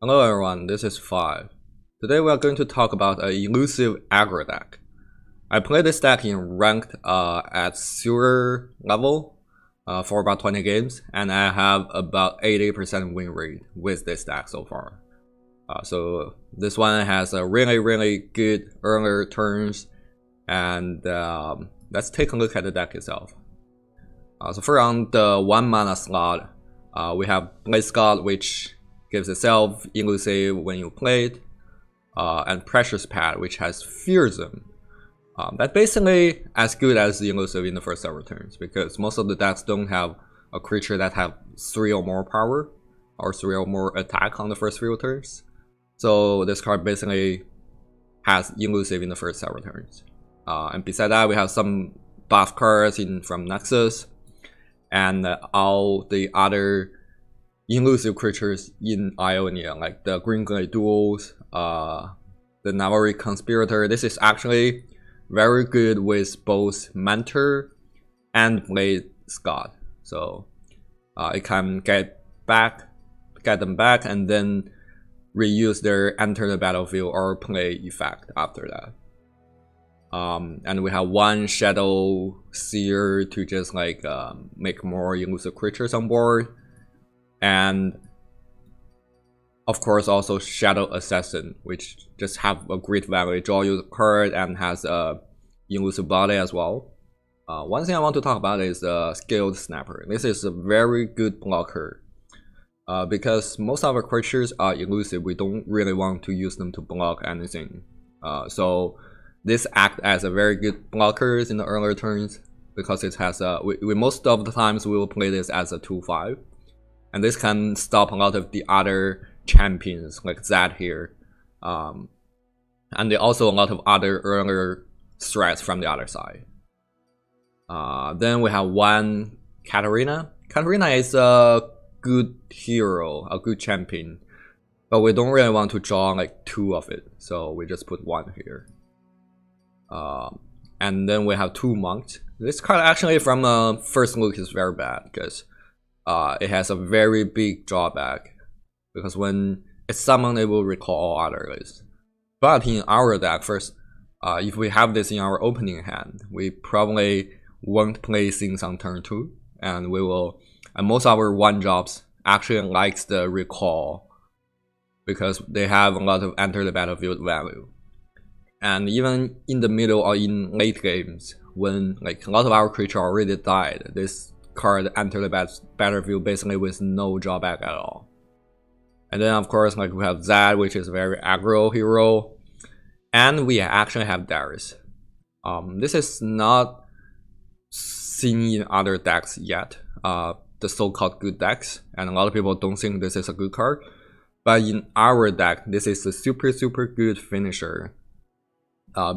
Hello everyone, this is 5. Today we are going to talk about an Elusive Aggro deck. I played this deck in ranked at silver level for about 20 games, and I have about 80% win rate with this deck so far. So this one has a really good earlier turns, and let's take a look at the deck itself. So first on the 1 mana slot, we have Blaze God, which gives itself elusive when you play it, and Precious Pad, which has Fearsome. That's basically as good as the elusive in the first several turns, because most of the decks don't have a creature that have 3 or more power or 3 or more attack on the first few turns. So this card basically has elusive in the first several turns. And beside that, we have some buff cards from Nexus, and all the other elusive creatures in Ionia, like the Green Glade Duels, the Navari Conspirator. This is actually very good with both Mentor and Blaze God. So it can get them back, and then reuse their enter the battlefield or play effect after that. And we have 1 Shadow Seer to just like make more elusive creatures on board. And of course also Shadow Assassin, which just have a great value. Draw you a card and has a elusive body as well. One thing I want to talk about is Skilled Snapper. This is a very good blocker. Because most of our creatures are elusive, we don't really want to use them to block anything. So this acts as a very good blocker in the earlier turns, because it has we most of the times we will play this as a 2/5. And this can stop a lot of the other champions like Zed here. And there are also a lot of other earlier threats from the other side. Then we have 1 Katarina. Katarina is a good hero, a good champion, but we don't really want to draw like 2 of it, so we just put 1 here. And then we have 2 Monks. This card actually from first look is very bad, because it has a very big drawback, because when it's summoned it will recall all other lists. But in our deck, first, if we have this in our opening hand, we probably won't play things on turn 2, and we will. And most of our 1-drops actually likes the recall, because they have a lot of enter the battlefield value. And even in the middle or in late games, when like a lot of our creatures already died, this card enter the battlefield basically with no drawback at all. And then of course, like we have Zed, which is a very aggro hero, and we actually have Darius. This is not seen in other decks yet, the so-called good decks, and a lot of people don't think this is a good card. But in our deck, this is a super good finisher,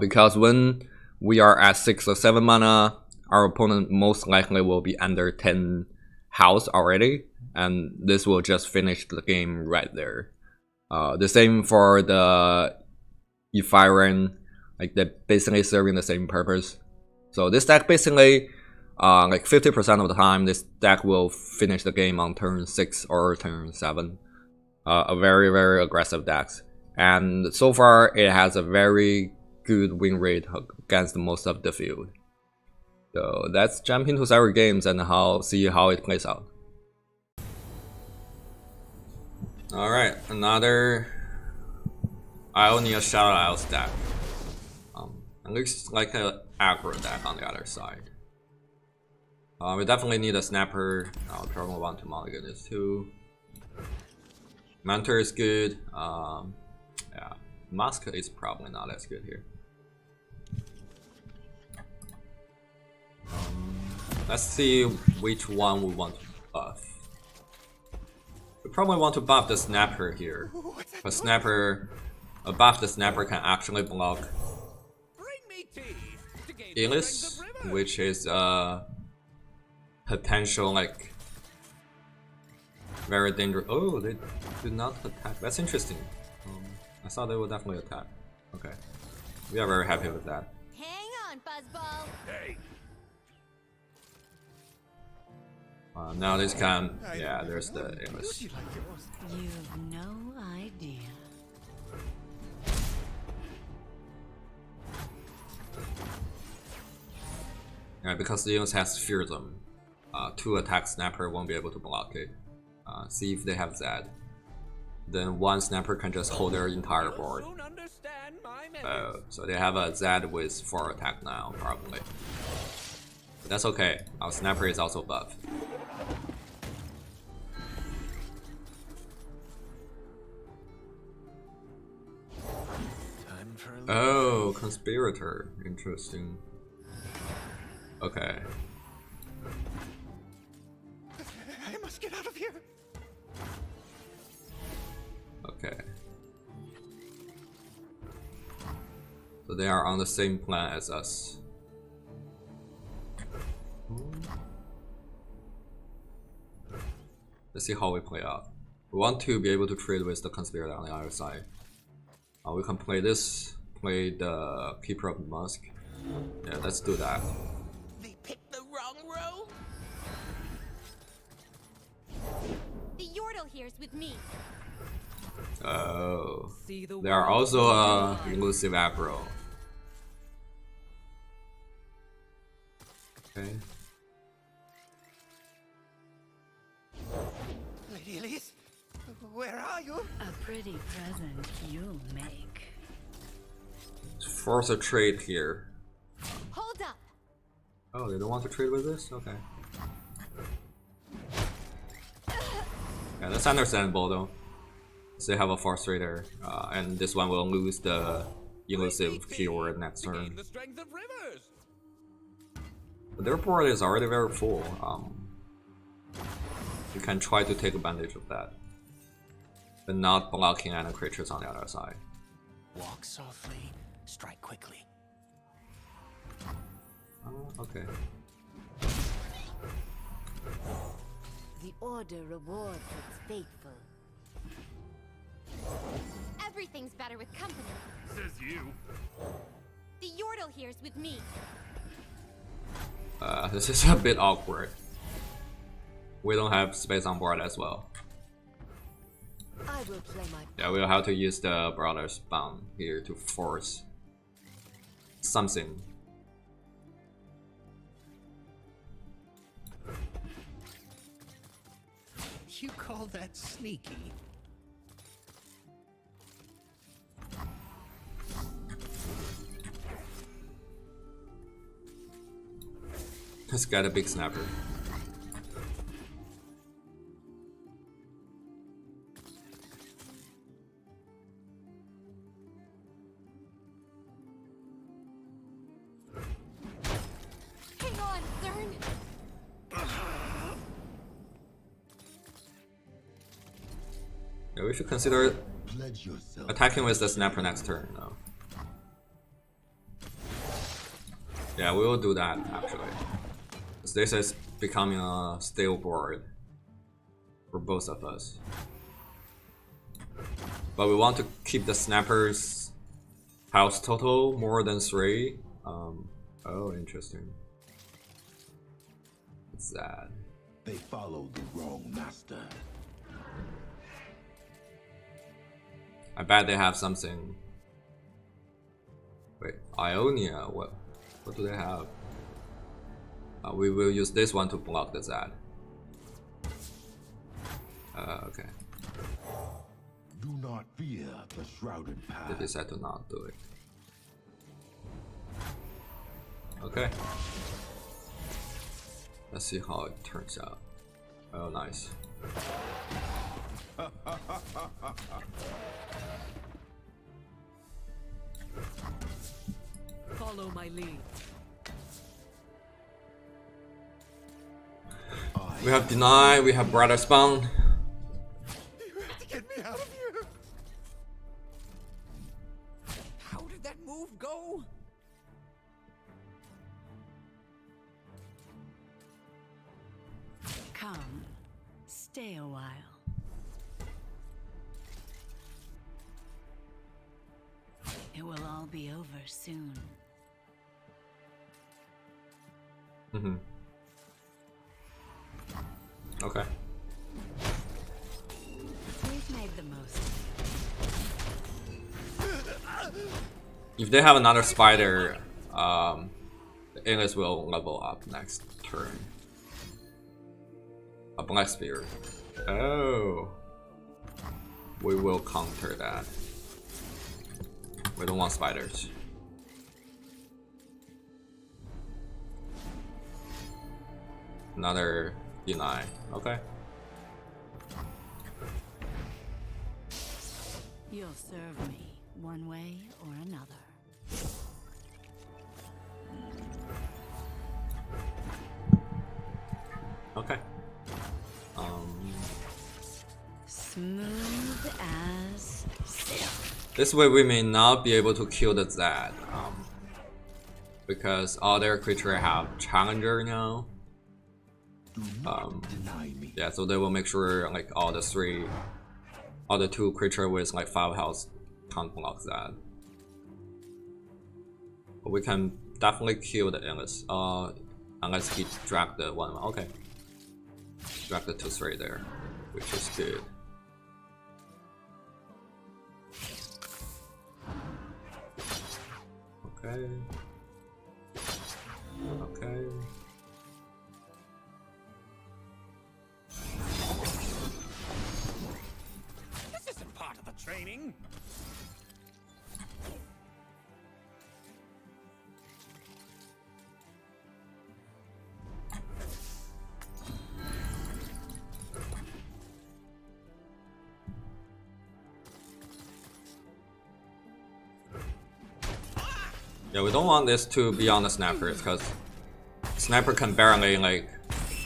because when we are at 6 or 7 mana, our opponent most likely will be under 10 house already, and this will just finish the game right there. The same for the Ephyran, like they're basically serving the same purpose. So this deck basically, like 50% of the time, this deck will finish the game on turn 6 or turn 7. A very aggressive deck, and so far it has a very good win rate against most of the field. So let's jump into several games and see how it plays out. Alright, another Ionia Shoutouts deck. It looks like an aggro deck on the other side. We definitely need a Snapper. I'll probably want to mulligan this too. Mentor is good. Yeah, Mask is probably not as good here. Let's see which one we want to buff. We probably want to buff the Snapper here. A Snapper, buff the Snapper can actually block Elis, which is potential like very dangerous. Oh, they did not attack. That's interesting. I thought they would definitely attack. Okay, we are very happy with that. Hang on, Fuzzball. Hey. Now this can, yeah, there's the Elis. You've no idea. Yeah, because the units has fearsome. 2 attack snapper won't be able to block it. See if they have Zed. Then 1 snapper can just hold their entire board. So they have a Zed with 4 attack now, probably. But that's okay. Our snapper is also buffed. Oh, conspirator. Interesting. Okay. I must get out of here. Okay. So they are on the same plan as us. Let's see how we play out. We want to be able to trade with the conspirator on the other side. We can play this, play the Keeper of the Musk. Yeah, let's do that. They picked the wrong row. The Yordle here's with me. Oh, they are also Elusive Aggro. Okay. Lady Elise, where are you? A pretty present you'll make. Force a trade here. Hold up. Oh, they don't want to trade with this? Okay. Yeah, that's understandable though. So they have a force trader, and this one will lose the elusive keyword next turn. But their board is already very full. You can try to take advantage of that, but not blocking any creatures on the other side. Walk softly, strike quickly. Okay. The Order rewards its faithful. Everything's better with company. Says you. The Yordle here's with me. This is a bit awkward. We don't have space on board as well. I will play my Yeah, we'll have to use the Brother's Bound here to force something. You call that sneaky? Let's get a big snapper. Hang on, Zern. Yeah, we should consider attacking with the snapper next turn though. Yeah, we will do that actually. This is becoming a stale board for both of us. But we want to keep the snapper's house total more than 3. Oh, interesting. What's that? They followed the wrong master. I bet they have something. Wait, Ionia, what do they have? We will use this one to block the Zed. Okay. Do not fear the shrouded path. They decide to not do it. Okay. Let's see how it turns out. Oh, nice. follow my lead. We have Deny, we have Brother Spawn. You have to get me out of here. How did that move go? Come, stay a while. It will all be over soon. Mm-hmm. Okay. We've made the most. If they have another spider, English will level up next turn. A Black Spear. Oh. We will counter that. We don't want spiders. Another deny. Okay. You'll serve me one way or another. Okay. Smooth as silk. This way we may not be able to kill the Zed, because other creatures have Challenger now. Do not deny me. Yeah, so they will make sure like all the two creatures with like 5 health can't block that. But we can definitely kill the English, unless he drag the 1/1. Okay, drag the 2/3 there, which is good. Okay. Okay. This isn't part of the training. Yeah, we don't want this to be on the snipers because sniper can barely like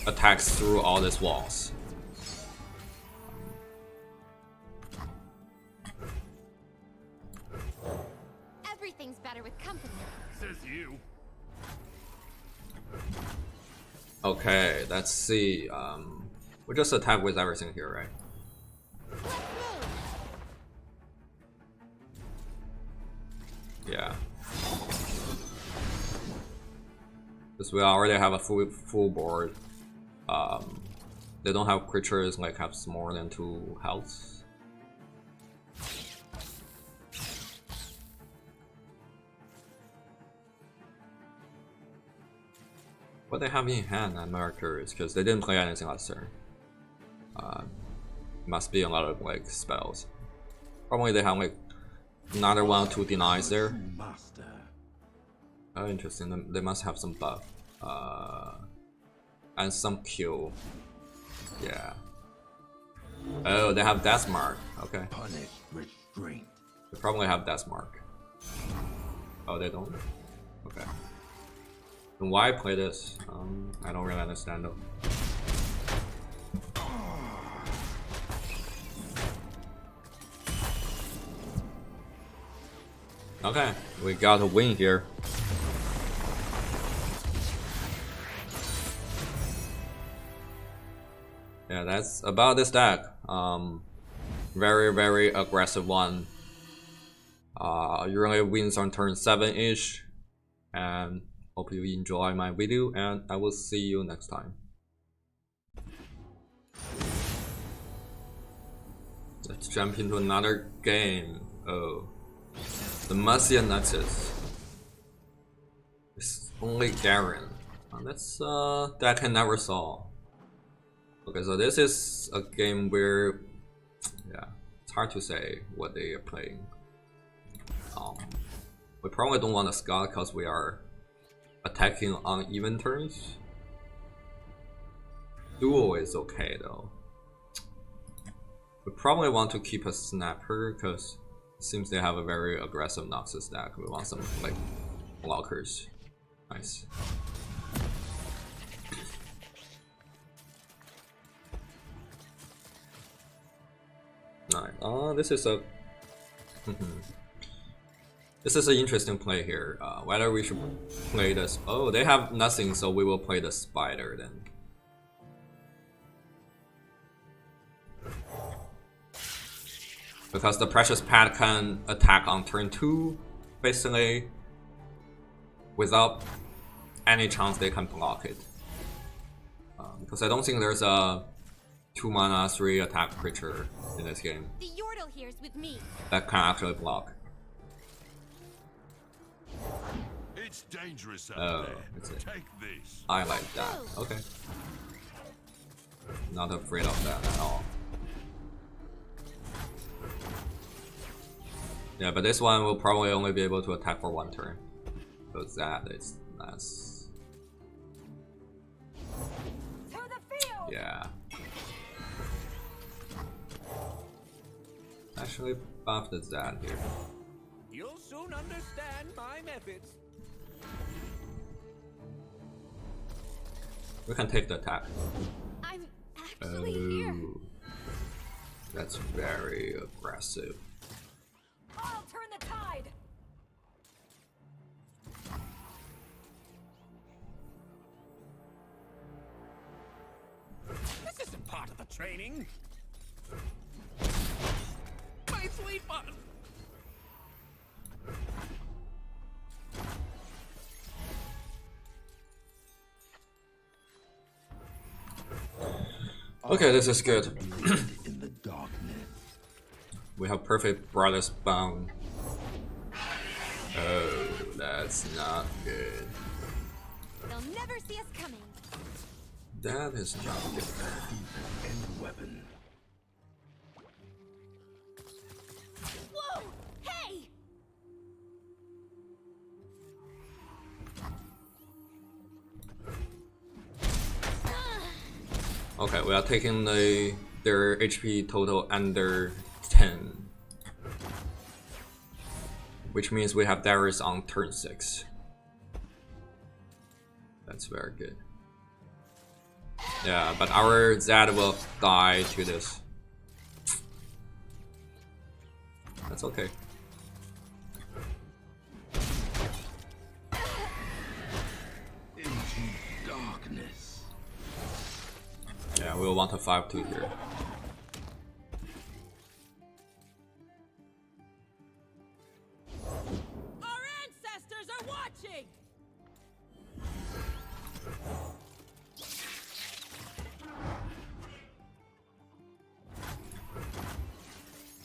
attack through all these walls. Everything's better with company. Says you. Okay, let's see. We just attack with everything here, right? Let's move. Yeah. Because we already have a full board. They don't have creatures like have more than 2 health. What they have in hand, I'm not curious, because they didn't play anything last turn. Must be a lot of like spells. Probably they have like another 1 or 2 denies there. Master. Oh, interesting. They must have some buff. And some kill. Yeah. Oh, they have Death Mark. Okay. Punish restraint. They probably have Death Mark. Oh, they don't? Okay. Then why play this? I don't really understand though. Okay, we got a win here. Yeah, that's about this deck. Very, very aggressive one. Usually wins on turn 7-ish. And hope you enjoy my video, and I will see you next time. Let's jump into another game. Oh. The Mercia Nexus. It's only Garen. That's deck I never saw. Okay, so this is a game where, yeah, it's hard to say what they are playing. We probably don't want to scout because we are attacking on even turns. Duel is okay though. We probably want to keep a sniper because it seems they have a very aggressive Noxus deck. We want some like blockers. Nice. Nice. This is a this is an interesting play here. Whether we should play this. Oh, they have nothing, so we will play the spider then. Because the Precious Pet can attack on turn 2, basically, without any chance they can block it. Because I don't think there's a 2 mana 3 attack creature in this game The Yordle here's with me. that can actually block. It It's dangerous out Oh, there. that's it. Take this. I like that. Okay. Not afraid of that at all. Yeah, but this one will probably only be able to attack for 1 turn. So that is nice. To the field. Yeah. Actually buff the Zad here. You'll soon understand my methods. We can take the attack. I'm actually here. Oh, that's very aggressive. I'll turn the tide. This isn't part of the training. My sweet one. Okay, this is good. In the darkness. We have perfect brothers bound. Oh, that's not good. They'll never see us coming. That is not good. End weapon. Whoa! Hey! Okay, we are taking their HP total under 10. Which means we have Darius on turn 6. That's very good. Yeah, but our Zad will die to this. That's okay. Into darkness. Yeah, we'll want a 5-2 here. Our ancestors are watching.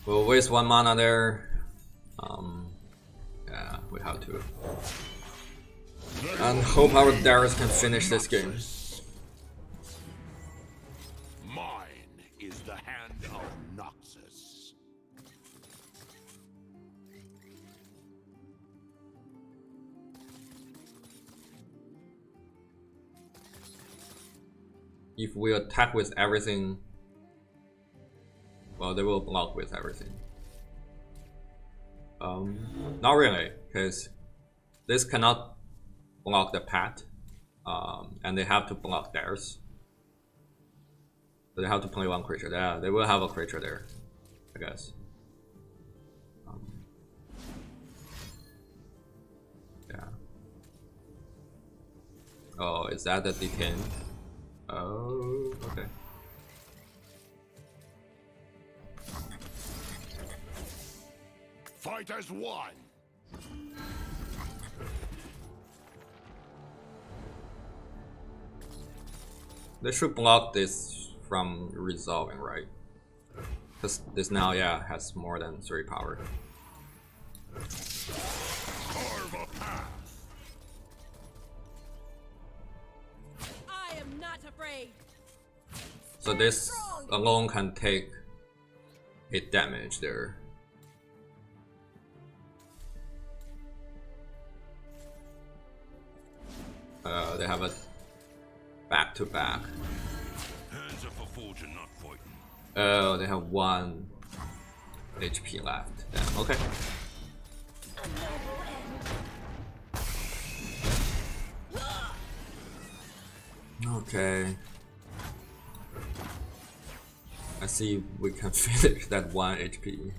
We'll waste 1 mana there. Yeah, we have to. And hope our Darius can finish this game. Mine is the hand of Noxus. If we attack with everything, well, they will block with everything. Not really, because this cannot block the path, and they have to block theirs. So they have to play 1 creature. Yeah, they will have a creature there, I guess. Yeah. Oh, is that the decay? Oh, okay. Fight as one. They should block this from resolving, right? Because this now, yeah, has more than 3 power. Carve a path. I am not afraid. So this alone can take 8 damage there. They have a back-to-back. Hands are for fortune, not fighting. Oh, they have 1 HP left. Damn, okay. Okay. I see we can finish that 1 HP.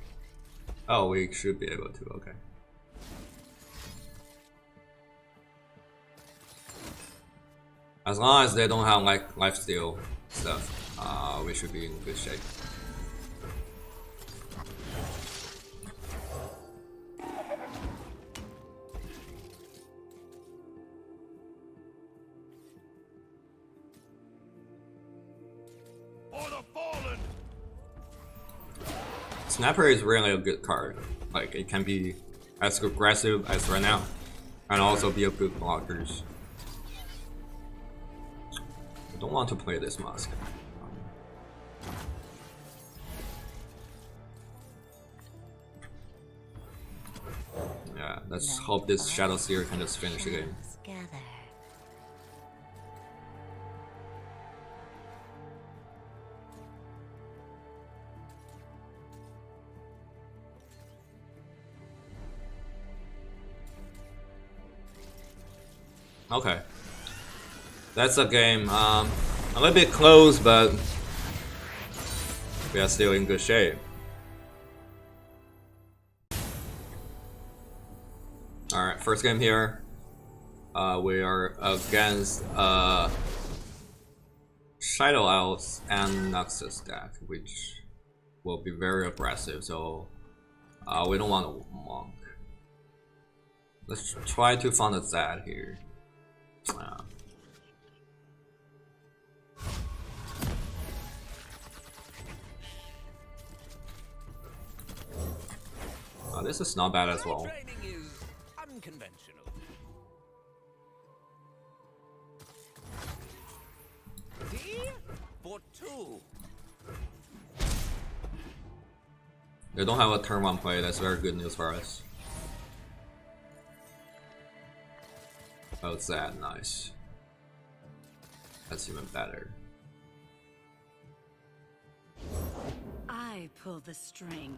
Oh, we should be able to, okay. As long as they don't have like lifesteal stuff, we should be in good shape. For the fallen. Snapper is really a good card. Like, it can be as aggressive as right now. And also be a good blockers. I don't want to play this mask. Yeah, let's hope this Shadow Seer can just finish the game. Gather. Okay. That's a game. A little bit close, but we are still in good shape. Alright, first game here. We are against Shadow Elves and Nexus deck, which will be very aggressive, so we don't want a Monk. Let's try to find a Zed here. This is not bad as well. Training is unconventional. D for 2. They don't have a turn 1 play, that's very good news for us. Oh, it's that nice. That's even better. I pull the strings.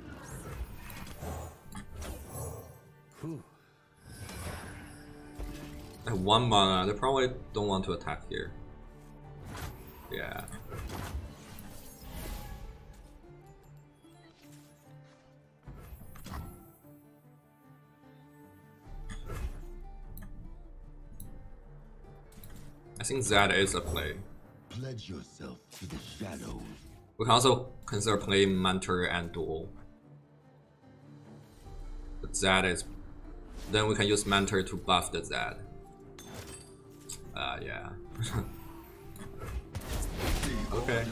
At 1 mana, they probably don't want to attack here. Yeah. I think that is a play. Pledge yourself to the shadows. We can also consider playing Mentor and Duel. But that is... Then we can use Mentor to buff the Zed. Yeah. Okay.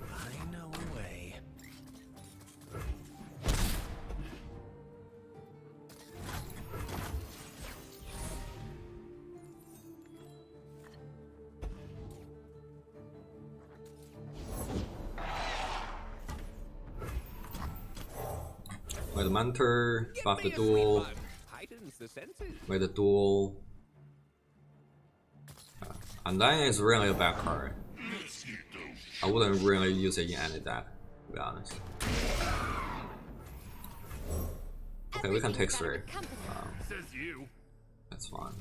I know a way. Play the Mentor, buff the Duel, Heightens the senses. play the Duel. Undying is really a bad card. I wouldn't really use it in any deck, to be honest. Okay, we can take 3. Says you. That's fine.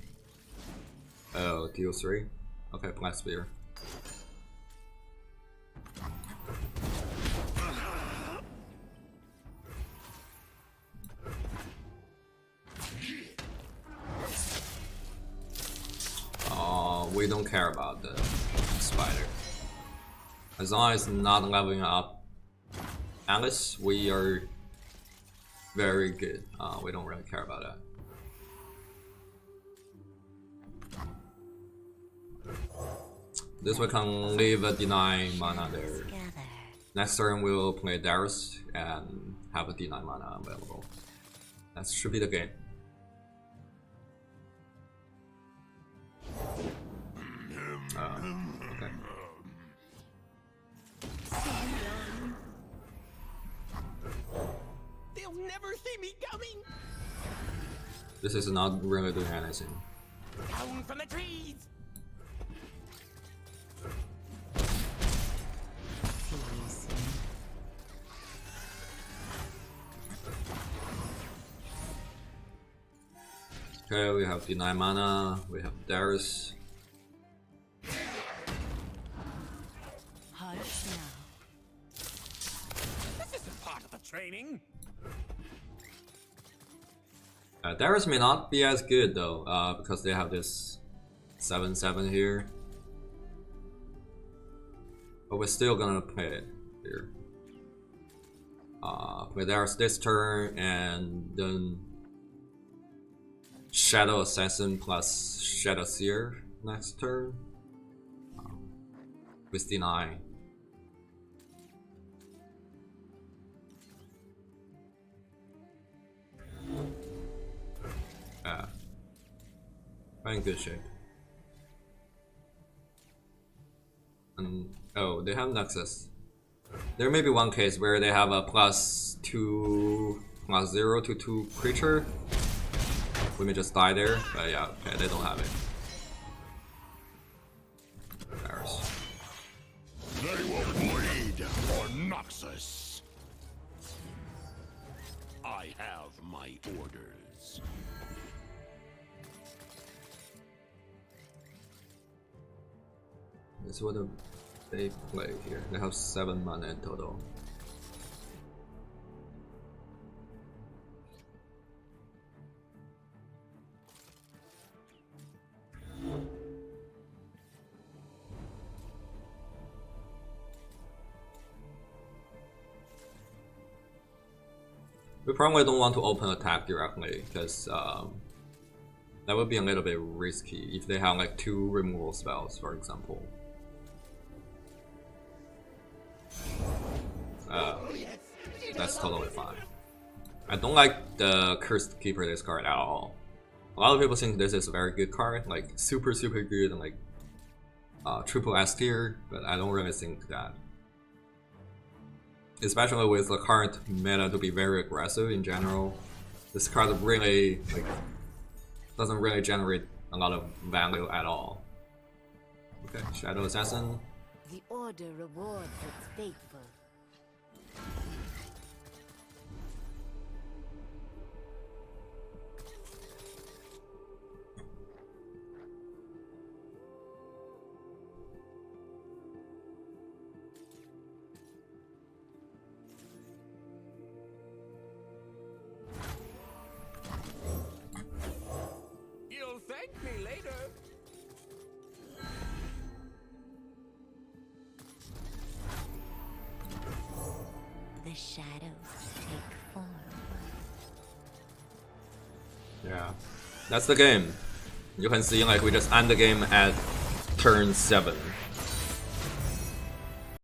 Oh, deal 3? Okay, Black Spear. We don't care about the spider. As long as not leveling up Alice, we are very good. We don't really care about that. This we can leave a deny mana there. Next turn we will play Darius and have a deny mana available. That should be the game. Okay. They'll never see me coming. This is not really doing anything. Down from the trees. Okay, we have deny mana, we have Darius. Hush now. This isn't part of the training. Darius may not be as good though, because they have this 7/7 here. But we're still gonna play it here. Play Darius this turn and then Shadow Assassin plus Shadow Seer next turn. With deny. quite in good shape. And oh, they have Nexus. There may be one case where they have a +2, +0 to 2 creature. We may just die there, but yeah, okay, they don't have it. Paris. They will bleed for Noxus. I have my orders. This is what they play here. They have 7 mana in total. We probably don't want to open attack directly because that would be a little bit risky if they have like 2 removal spells, for example. That's totally fine. I don't like the Cursed Keeper discard at all. A lot of people think this is a very good card, like super good and like triple S tier, but I don't really think that. Especially with the current meta to be very aggressive in general, this card really like doesn't really generate a lot of value at all. Okay, Shadow Assassin. The Order rewards its faithful. You'll thank me later. The shadows take form. Yeah, that's the game. You can see like we just end the game at turn 7.